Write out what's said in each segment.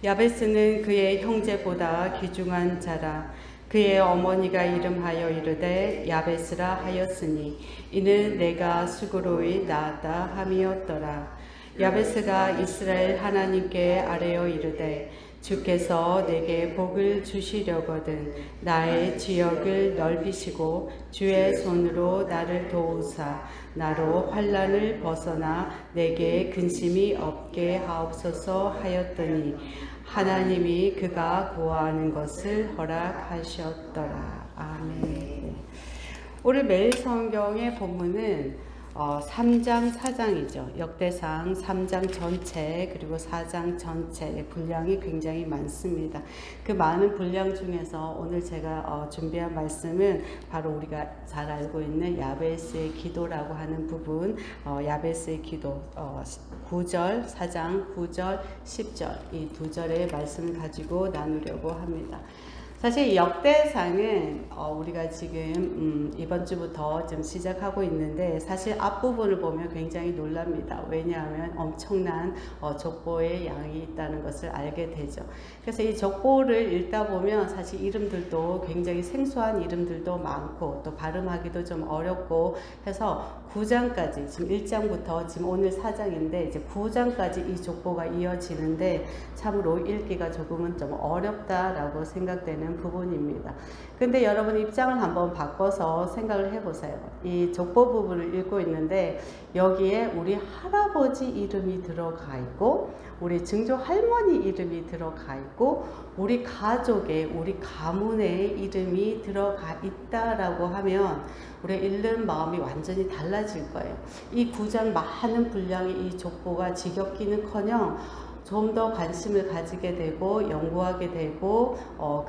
야베스는 그의 형제보다 귀중한 자라. 그의 어머니가 이름하여 이르되 야베스라 하였으니 이는 내가 수고로이 낳았다 함이었더라. 야베스가 이스라엘 하나님께 아뢰어 이르되 주께서 내게 복을 주시려거든 나의 지역을 넓히시고 주의 손으로 나를 도우사 나로 환난을 벗어나 내게 근심이 없게 하옵소서 하였더니 하나님이 그가 구하는 것을 허락하셨더라. 아멘. 우리 매일 성경의 본문은 3장 4장이죠. 역대상 3장 전체 그리고 4장 전체의 분량이 굉장히 많습니다. 그 많은 분량 중에서 오늘 제가 준비한 말씀은 바로 우리가 잘 알고 있는 야베스의 기도라고 하는 부분, 야베스의 기도 9절, 4장 9절, 10절 이 두 절의 말씀을 가지고 나누려고 합니다. 사실 역대상은 우리가 지금 이번 주부터 좀 시작하고 있는데 사실 앞부분을 보면 굉장히 놀랍니다. 왜냐하면 엄청난 족보의 양이 있다는 것을 알게 되죠. 그래서 이 족보를 읽다 보면 사실 이름들도 굉장히 생소한 이름들도 많고 또 발음하기도 좀 어렵고 해서 9장까지 지금 1장부터 지금 오늘 4장인데 이제 9장까지 이 족보가 이어지는데 참으로 읽기가 조금은 좀 어렵다라고 생각되는 부분입니다. 근데 여러분 입장을 한번 바꿔서 생각을 해보세요. 이 족보 부분을 읽고 있는데 여기에 우리 할아버지 이름이 들어가 있고 우리 증조 할머니 이름이 들어가 있고 우리 가족의 우리 가문의 이름이 들어가 있다라고 하면 우리 읽는 마음이 완전히 달라질 거예요. 이 9장 많은 분량의 이 족보가 지겹기는커녕 좀 더 관심을 가지게 되고 연구하게 되고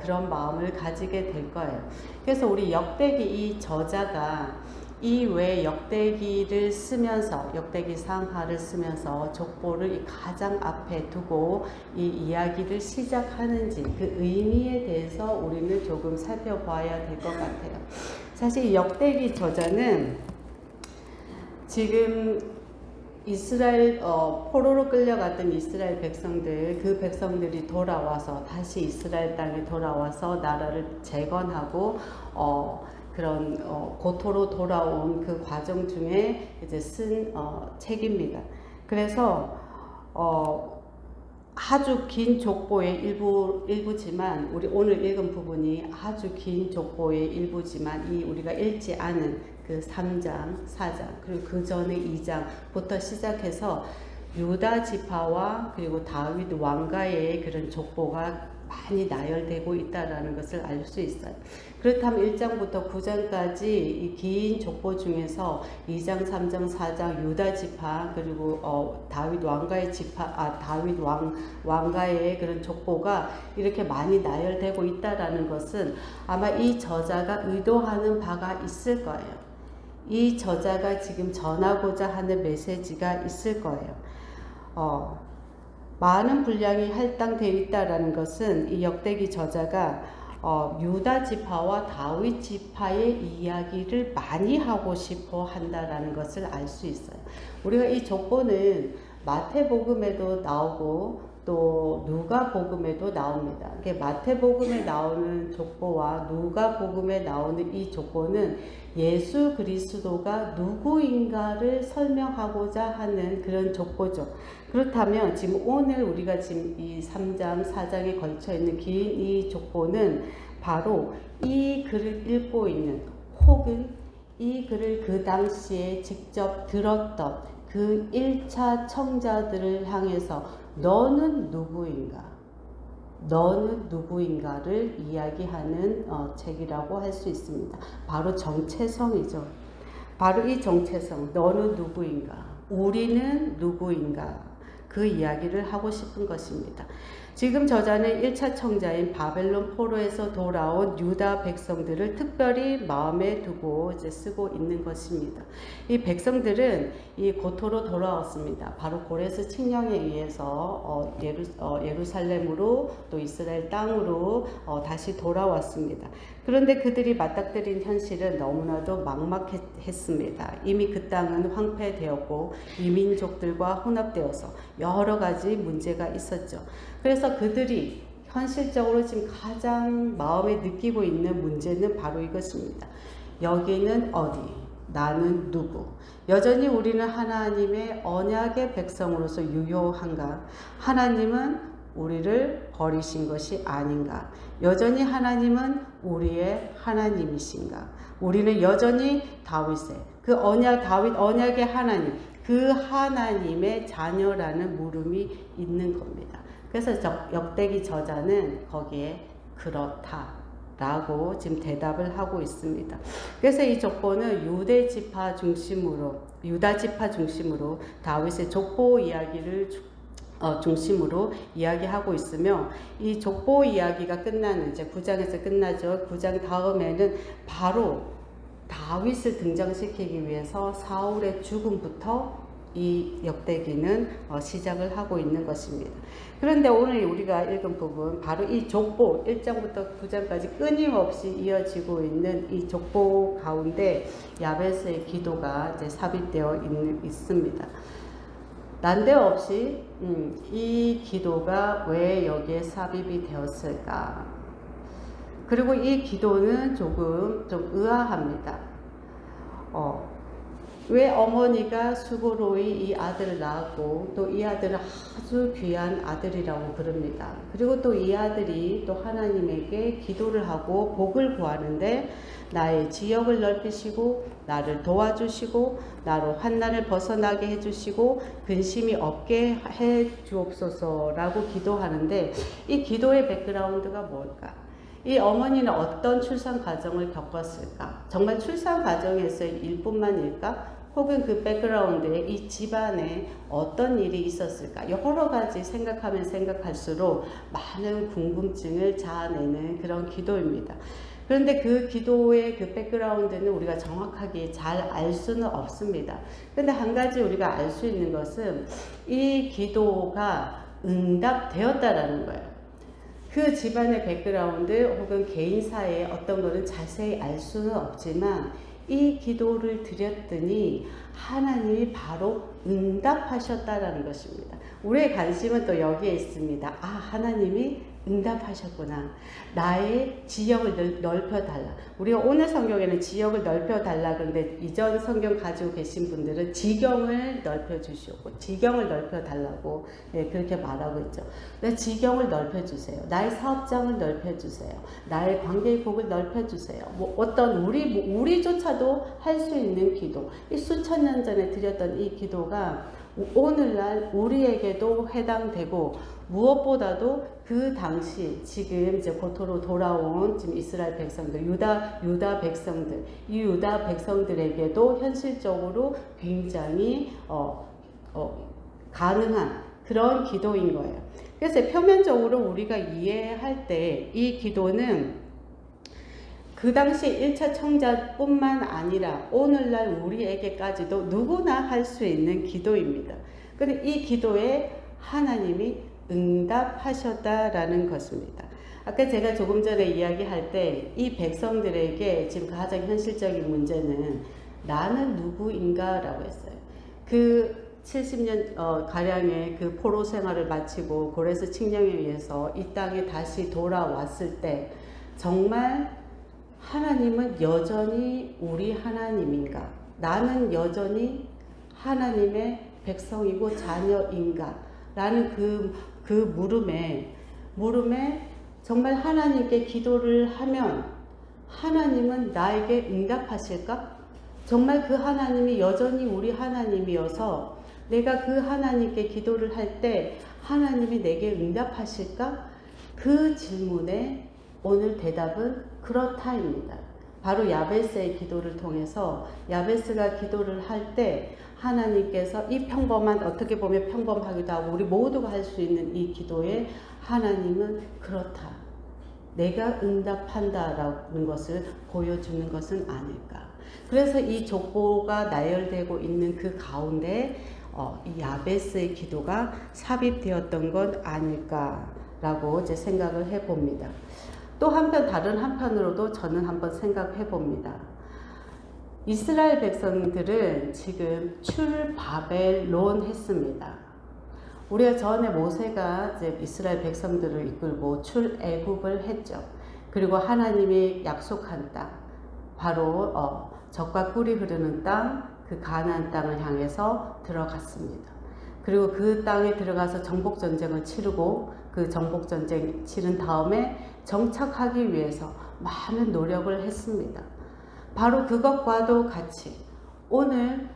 그런 마음을 가지게 될 거예요. 그래서 우리 역대기 이 저자가 이 외 역대기를 쓰면서 역대기 상하를 쓰면서 족보를 가장 앞에 두고 이 이야기를 시작하는지 그 의미에 대해서 우리는 조금 살펴봐야 될 것 같아요. 사실 이 역대기 저자는 지금 이스라엘 포로로 끌려갔던 이스라엘 백성들 그 백성들이 돌아와서 다시 이스라엘 땅에 돌아와서 나라를 재건하고 그런 고토로 돌아온 그 과정 중에 이제 쓴 책입니다. 그래서 아주 긴 족보의 일부지만 우리 오늘 읽은 부분이 아주 긴 족보의 일부지만 이 우리가 읽지 않은 그 3장, 4장 그리고 그 전에 2장부터 시작해서 유다 지파와 그리고 다윗 왕가의 그런 족보가 많이 나열되고 있다라는 것을 알 수 있어요. 그렇다면 1장부터 9장까지 이 긴 족보 중에서 2장, 3장, 4장 유다 지파 그리고 다윗 왕가의 다윗 왕가의 그런 족보가 이렇게 많이 나열되고 있다라는 것은 아마 이 저자가 의도하는 바가 있을 거예요. 이 저자가 지금 전하고자 하는 메시지가 있을 거예요. 많은 분량이 할당되어 있다라는 것은 이 역대기 저자가 유다 지파와 다윗 지파의 이야기를 많이 하고 싶어 한다라는 것을 알 수 있어요. 우리가 이 족보는 마태복음에도 나오고 또 누가복음에도 나옵니다. 마태복음에 나오는 족보와 누가복음에 나오는 이 족보는 예수 그리스도가 누구인가를 설명하고자 하는 그런 족보죠. 그렇다면 지금 오늘 우리가 지금 이 3장, 4장에 걸쳐 있는 긴 이 족보는 바로 이 글을 읽고 있는 혹은 이 글을 그 당시에 직접 들었던 그 1차 청자들을 향해서 너는 누구인가? 너는 누구인가를 이야기하는 책이라고 할 수 있습니다. 바로 정체성이죠. 바로 이 정체성, 너는 누구인가? 우리는 누구인가? 그 이야기를 하고 싶은 것입니다. 지금 저자는 1차 청자인 바벨론 포로에서 돌아온 유다 백성들을 특별히 마음에 두고 이제 쓰고 있는 것입니다. 이 백성들은 이 고토로 돌아왔습니다. 바로 고레스 칙령에 의해서 예루살렘으로 또 이스라엘 땅으로 다시 돌아왔습니다. 그런데 그들이 맞닥뜨린 현실은 너무나도 막막했습니다. 이미 그 땅은 황폐되었고 이민족들과 혼합되어서 여러 가지 문제가 있었죠. 그래서 그들이 현실적으로 지금 가장 마음에 느끼고 있는 문제는 바로 이것입니다. 여기는 어디? 나는 누구? 여전히 우리는 하나님의 언약의 백성으로서 유효한가? 하나님은 우리를 버리신 것이 아닌가? 여전히 하나님은 우리의 하나님이신가? 우리는 여전히 다윗의 그 다윗 언약의 하나님, 그 하나님의 자녀라는 물음이 있는 겁니다. 그래서 역대기 저자는 거기에 그렇다라고 지금 대답을 하고 있습니다. 그래서 이 족보는 유다 지파 중심으로 다윗의 족보 이야기를 중심으로 이야기하고 있으며, 이 족보 이야기가 끝나는 이제 9장에서 끝나죠. 9장 다음에는 바로 다윗을 등장시키기 위해서 사울의 죽음부터 이 역대기는 시작을 하고 있는 것입니다. 그런데 오늘 우리가 읽은 부분, 바로 이 족보 1장부터 9장까지 끊임없이 이어지고 있는 이 족보 가운데 야베스의 기도가 이제 삽입되어 있습니다. 난데없이 이 기도가 왜 여기에 삽입이 되었을까? 그리고 이 기도는 조금 좀 의아합니다. 왜 어머니가 수고로이 이 아들을 낳았고 또 이 아들은 아주 귀한 아들이라고 부릅니다. 그리고 또 이 아들이 또 하나님에게 기도를 하고 복을 구하는데, 나의 지역을 넓히시고 나를 도와주시고 나로 환난을 벗어나게 해주시고 근심이 없게 해 주옵소서라고 기도하는데, 이 기도의 백그라운드가 뭘까? 이 어머니는 어떤 출산 과정을 겪었을까? 정말 출산 과정에서의 일뿐만일까? 혹은 그 백그라운드에 이 집안에 어떤 일이 있었을까? 여러 가지 생각하면 생각할수록 많은 궁금증을 자아내는 그런 기도입니다. 그런데 그 기도의 그 백그라운드는 우리가 정확하게 잘 알 수는 없습니다. 그런데 한 가지 우리가 알 수 있는 것은 이 기도가 응답되었다라는 거예요. 그 집안의 백그라운드 혹은 개인사의 어떤 것은 자세히 알 수는 없지만, 이 기도를 드렸더니 하나님이 바로 응답하셨다라는 것입니다. 우리의 관심은 또 여기에 있습니다. 아, 하나님이 응답하셨구나. 나의 지역을 넓혀달라. 우리가 오늘 성경에는 지역을 넓혀달라 그런데, 이전 성경 가지고 계신 분들은 지경을 넓혀주시고 지경을 넓혀달라고 그렇게 말하고 있죠. 내 지경을 넓혀주세요. 나의 사업장을 넓혀주세요. 나의 관계의 폭을 넓혀주세요. 어떤 우리조차도 할 수 있는 기도, 이 수천 년 전에 드렸던 이 기도가 오늘날 우리에게도 해당되고, 무엇보다도 그 당시 지금 이제 고토로 돌아온 지금 이스라엘 백성들, 유다 백성들, 이 유다 백성들에게도 현실적으로 굉장히 가능한 그런 기도인 거예요. 그래서 표면적으로 우리가 이해할 때 이 기도는 그 당시 1차 청자뿐만 아니라 오늘날 우리에게까지도 누구나 할 수 있는 기도입니다. 그런데 이 기도에 하나님이 응답하셨다라는 것입니다. 아까 제가 조금 전에 이야기할 때 이 백성들에게 지금 가장 현실적인 문제는 나는 누구인가 라고 했어요. 그 70년 가량의 그 포로 생활을 마치고 고레스 칙령에 의해서 이 땅에 다시 돌아왔을 때, 정말 하나님은 여전히 우리 하나님인가? 나는 여전히 하나님의 백성이고 자녀인가? 라는 그 물음에 정말 하나님께 기도를 하면 하나님은 나에게 응답하실까? 정말 그 하나님이 여전히 우리 하나님이어서 내가 그 하나님께 기도를 할 때 하나님이 내게 응답하실까? 그 질문에 오늘 대답은 그렇다입니다. 바로 야베스의 기도를 통해서 야베스가 기도를 할 때 하나님께서 이 평범한, 어떻게 보면 평범하기도 하고 우리 모두가 할 수 있는 이 기도에 하나님은 그렇다, 내가 응답한다라는 것을 보여주는 것은 아닐까. 그래서 이 족보가 나열되고 있는 그 가운데 이 야베스의 기도가 삽입되었던 것 아닐까라고 이제 생각을 해봅니다. 또 한편, 다른 한편으로도 저는 한번 생각해 봅니다. 이스라엘 백성들은 지금 출바벨론 했습니다. 우리가 전에 모세가 이제 이스라엘 백성들을 이끌고 출애굽을 했죠. 그리고 하나님이 약속한 땅, 바로 젖과 꿀이 흐르는 땅, 그 가나안 땅을 향해서 들어갔습니다. 그리고 그 땅에 들어가서 정복 전쟁을 치르고 그 정복 전쟁 치른 다음에 정착하기 위해서 많은 노력을 했습니다. 바로 그것과도 같이 오늘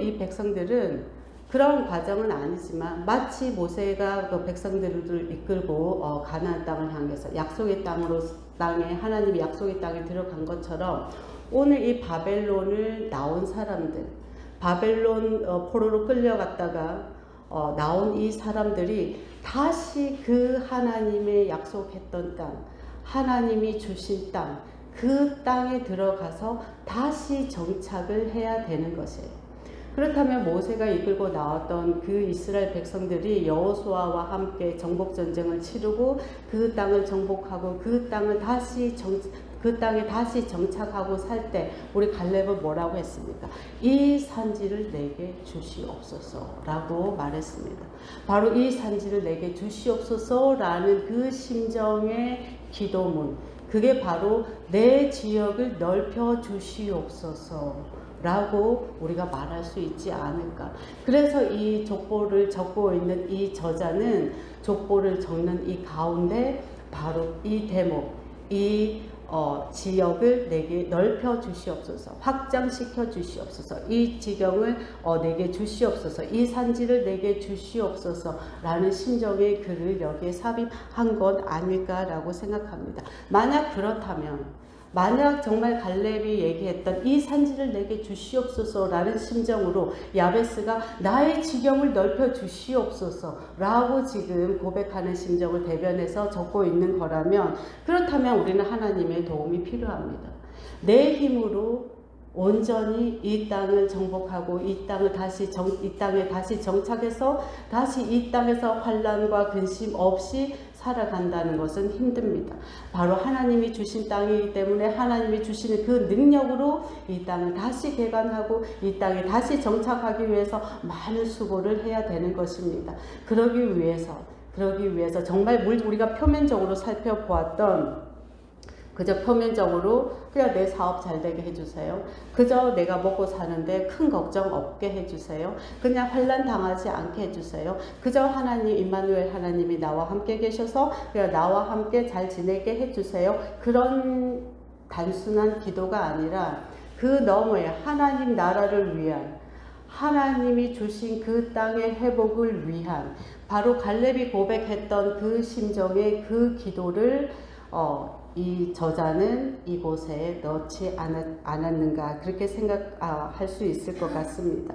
이 백성들은 그런 과정은 아니지만 마치 모세가 그 백성들을 이끌고 가나안 땅을 향해서 약속의 땅에 하나님이 약속의 땅에 들어간 것처럼 오늘 이 바벨론을 나온 사람들, 바벨론 포로로 끌려갔다가 나온 이 사람들이 다시 그 하나님의 약속했던 땅, 하나님이 주신 땅, 그 땅에 들어가서 다시 정착을 해야 되는 것이에요. 그렇다면 모세가 이끌고 나왔던 그 이스라엘 백성들이 여호수아와 함께 정복 전쟁을 치르고 그 땅을 정복하고 그 땅에 다시 정착하고 살 때 우리 갈렙은 뭐라고 했습니까? 이 산지를 내게 주시옵소서라고 말했습니다. 바로 이 산지를 내게 주시옵소서라는 그 심정의 기도문, 그게 바로 내 지역을 넓혀 주시옵소서 라고 우리가 말할 수 있지 않을까. 그래서 이 족보를 적고 있는 이 저자는 족보를 적는 이 가운데 바로 이 대목, 이 지역을 내게 넓혀 주시옵소서, 확장시켜 주시옵소서, 이 지경을 내게 주시옵소서, 이 산지를 내게 주시옵소서 라는 심정의 글을 여기에 삽입한 것 아닐까라고 생각합니다. 만약 정말 갈렙이 얘기했던 이 산지를 내게 주시옵소서라는 심정으로 야베스가 나의 지경을 넓혀 주시옵소서라고 지금 고백하는 심정을 대변해서 적고 있는 거라면, 그렇다면 우리는 하나님의 도움이 필요합니다. 내 힘으로 온전히 이 땅을 정복하고 이 땅에 다시 정착해서 다시 이 땅에서 환난과 근심 없이 살아간다는 것은 힘듭니다. 바로 하나님이 주신 땅이기 때문에 하나님이 주시는 그 능력으로 이 땅을 다시 개간하고 이 땅에 다시 정착하기 위해서 많은 수고를 해야 되는 것입니다. 그러기 위해서 정말 우리가 표면적으로 살펴보았던, 그저 표면적으로 그냥 내 사업 잘 되게 해주세요. 그저 내가 먹고 사는데 큰 걱정 없게 해주세요. 그냥 환난 당하지 않게 해주세요. 그저 하나님, 임마누엘 하나님이 나와 함께 계셔서 그냥 나와 함께 잘 지내게 해주세요. 그런 단순한 기도가 아니라 그 너머에 하나님 나라를 위한, 하나님이 주신 그 땅의 회복을 위한, 바로 갈렙이 고백했던 그 심정의 그 기도를 이 저자는 이곳에 넣지 않았는가, 그렇게 생각할 수 있을 것 같습니다.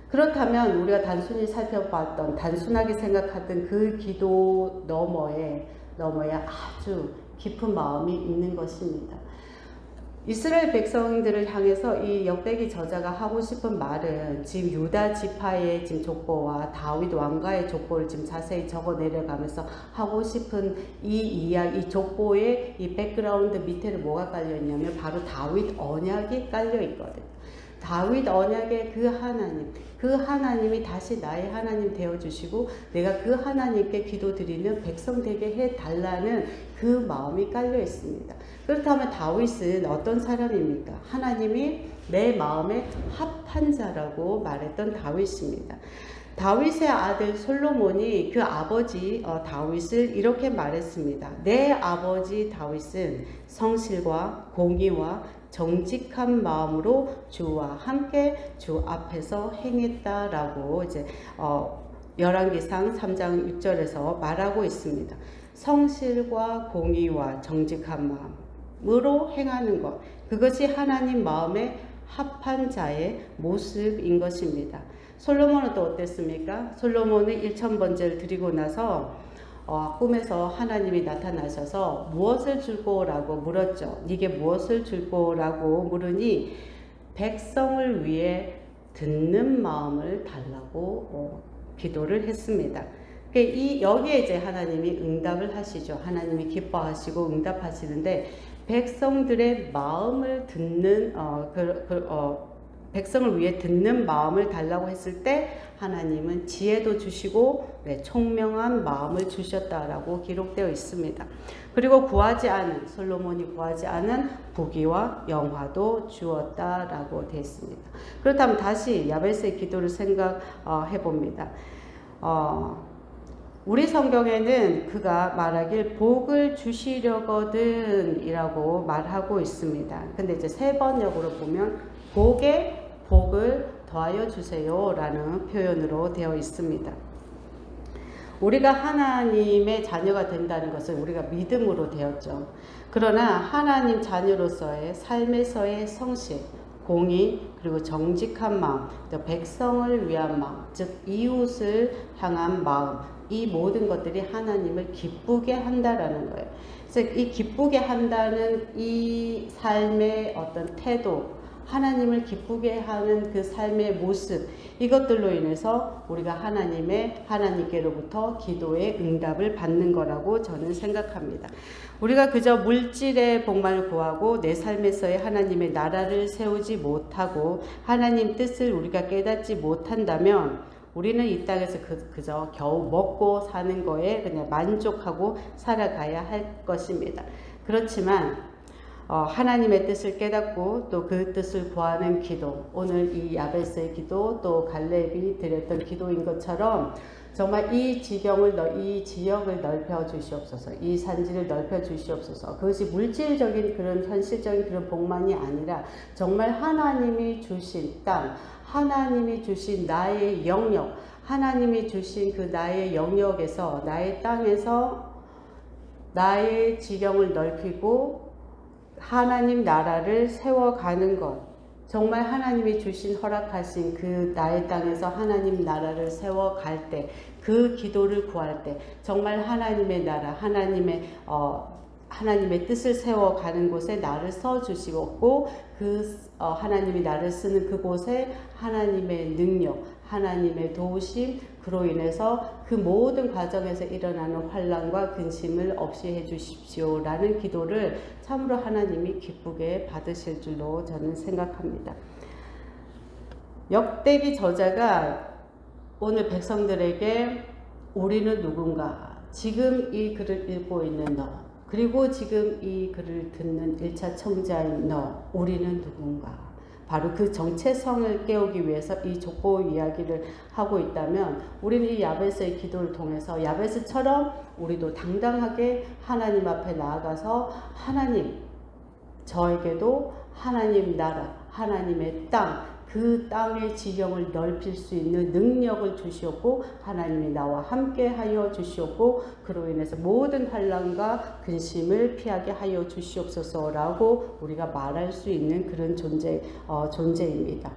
그렇다면 우리가 단순히 살펴봤던, 단순하게 생각하던 그 기도 너머에 아주 깊은 마음이 있는 것입니다. 이스라엘 백성들을 향해서 이 역대기 저자가 하고 싶은 말은 지금 유다 지파의 지금 족보와 다윗 왕가의 족보를 지금 자세히 적어 내려가면서 하고 싶은 이 이야기, 이 족보의 이 백그라운드 밑에는 뭐가 깔려 있냐면 바로 다윗 언약이 깔려 있거든요. 다윗 언약의 그 하나님이 다시 나의 하나님 되어주시고 내가 그 하나님께 기도드리는 백성 되게 해달라는 그 마음이 깔려 있습니다. 그렇다면 다윗은 어떤 사람입니까? 하나님이 내 마음에 합한 자라고 말했던 다윗입니다. 다윗의 아들 솔로몬이 그 아버지 다윗을 이렇게 말했습니다. 내 아버지 다윗은 성실과 공의와 정직한 마음으로 주와 함께 주 앞에서 행했다라고 이제 열왕기상 3장 6절에서 말하고 있습니다. 성실과 공의와 정직한 마음으로 행하는 것, 그것이 하나님 마음에 합한 자의 모습인 것입니다. 솔로몬은 또 어땠습니까? 솔로몬은 1000번제를 드리고 나서 꿈에서 하나님이 나타나셔서 무엇을 줄꼬라고 물었죠. 네게 무엇을 줄꼬라고 물으니 백성을 위해 듣는 마음을 달라고 기도를 했습니다. 여기에 이제 하나님이 응답을 하시죠. 하나님이 기뻐하시고 응답하시는데 백성들의 마음을 듣는 백성을 위해 듣는 마음을 달라고 했을 때 하나님은 지혜도 주시고 총명한 마음을 주셨다라고 기록되어 있습니다. 그리고 솔로몬이 구하지 않은 부귀와 영화도 주었다라고 되어 있습니다. 그렇다면 다시 야베스의 기도를 생각해 봅니다. 우리 성경에는 그가 말하길 복을 주시려거든 이라고 말하고 있습니다. 근데 이제 세 번역으로 보면 복에 복을 더하여 주세요 라는 표현으로 되어 있습니다. 우리가 하나님의 자녀가 된다는 것을 우리가 믿음으로 되었죠. 그러나 하나님 자녀로서의 삶에서의 성실, 공의, 그리고 정직한 마음, 또 백성을 위한 마음, 즉 이웃을 향한 마음, 이 모든 것들이 하나님을 기쁘게 한다라는 거예요. 그래서 이 기쁘게 한다는 이 삶의 어떤 태도, 하나님을 기쁘게 하는 그 삶의 모습, 이것들로 인해서 우리가 하나님께로부터 기도의 응답을 받는 거라고 저는 생각합니다. 우리가 그저 물질의 복만을 구하고 내 삶에서의 하나님의 나라를 세우지 못하고 하나님 뜻을 우리가 깨닫지 못한다면 우리는 이 땅에서 그저 겨우 먹고 사는 거에 그냥 만족하고 살아가야 할 것입니다. 그렇지만 하나님의 뜻을 깨닫고 또 그 뜻을 구하는 기도, 오늘 이 야베스의 기도, 또 갈렙이 드렸던 기도인 것처럼 정말 이 지역을 넓혀 주시옵소서, 이 산지를 넓혀 주시옵소서. 그것이 물질적인 그런 현실적인 그런 복만이 아니라 정말 하나님이 주신 땅, 하나님이 주신 나의 영역, 하나님이 주신 그 나의 영역에서, 나의 땅에서 나의 지경을 넓히고 하나님 나라를 세워가는 것, 정말 하나님이 주신 허락하신 그 나의 땅에서 하나님 나라를 세워갈 때, 그 기도를 구할 때 정말 하나님의 나라, 하나님의 뜻을 세워가는 곳에 나를 써주시고 하나님이 나를 쓰는 그곳에 하나님의 능력, 하나님의 도우심, 그로 인해서 그 모든 과정에서 일어나는 환난과 근심을 없이 해주십시오 라는 기도를 참으로 하나님이 기쁘게 받으실 줄로 저는 생각합니다. 역대기 저자가 오늘 백성들에게 우리는 누군가, 지금 이 글을 읽고 있는 너, 그리고 지금 이 글을 듣는 1차 청자인 너, 우리는 누군가, 바로 그 정체성을 깨우기 위해서 이 족보 이야기를 하고 있다면 우리는 이 야베스의 기도를 통해서 야베스처럼 우리도 당당하게 하나님 앞에 나아가서 하나님, 저에게도 하나님 나라, 하나님의 땅, 그 땅의 지경을 넓힐 수 있는 능력을 주시옵고 하나님이 나와 함께 하여 주시옵고 그로 인해서 모든 환난과 근심을 피하게 하여 주시옵소서라고 우리가 말할 수 있는 그런 존재입니다.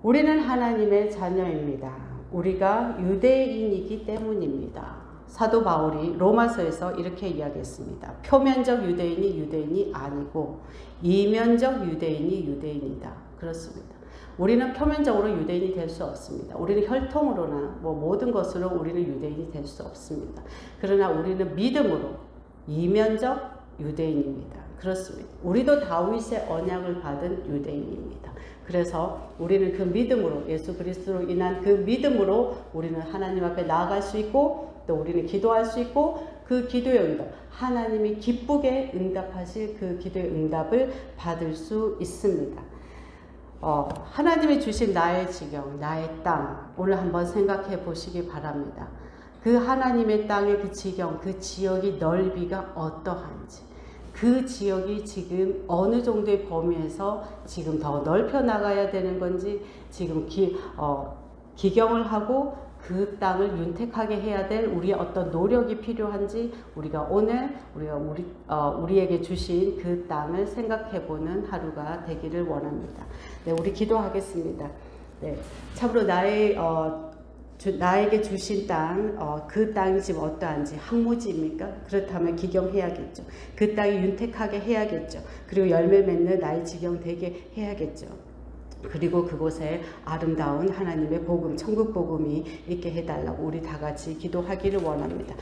우리는 하나님의 자녀입니다. 우리가 유대인이기 때문입니다. 사도 바울이 로마서에서 이렇게 이야기했습니다. 표면적 유대인이 아니고 이면적 유대인이다. 그렇습니다. 우리는 표면적으로 유대인이 될 수 없습니다. 우리는 혈통으로나 모든 것으로 우리는 유대인이 될 수 없습니다. 그러나 우리는 믿음으로 이면적 유대인입니다. 그렇습니다. 우리도 다윗의 언약을 받은 유대인입니다. 그래서 우리는 그 믿음으로, 예수 그리스도로 인한 그 믿음으로 우리는 하나님 앞에 나아갈 수 있고 또 우리는 기도할 수 있고 그 기도의 응답, 하나님이 기쁘게 응답하실 그 기도의 응답을 받을 수 있습니다. 하나님이 주신 나의 지경, 나의 땅, 오늘 한번 생각해 보시기 바랍니다. 그 하나님의 땅의 그 지경, 그 지역이 넓이가 어떠한지, 그 지역이 지금 어느 정도의 범위에서 지금 더 넓혀 나가야 되는 건지, 지금 기경을 하고 그 땅을 윤택하게 해야 될 우리의 어떤 노력이 필요한지 우리가 우리에게 주신 그 땅을 생각해보는 하루가 되기를 원합니다. 네, 우리 기도하겠습니다. 네, 참으로 나에게 주신 땅, 그 땅이 지금 어떠한지, 항무지입니까? 그렇다면 기경해야겠죠. 그 땅이 윤택하게 해야겠죠. 그리고 열매 맺는 나의 지경 되게 해야겠죠. 그리고 그곳에 아름다운 하나님의 복음, 천국 복음이 있게 해달라고 우리 다 같이 기도하기를 원합니다.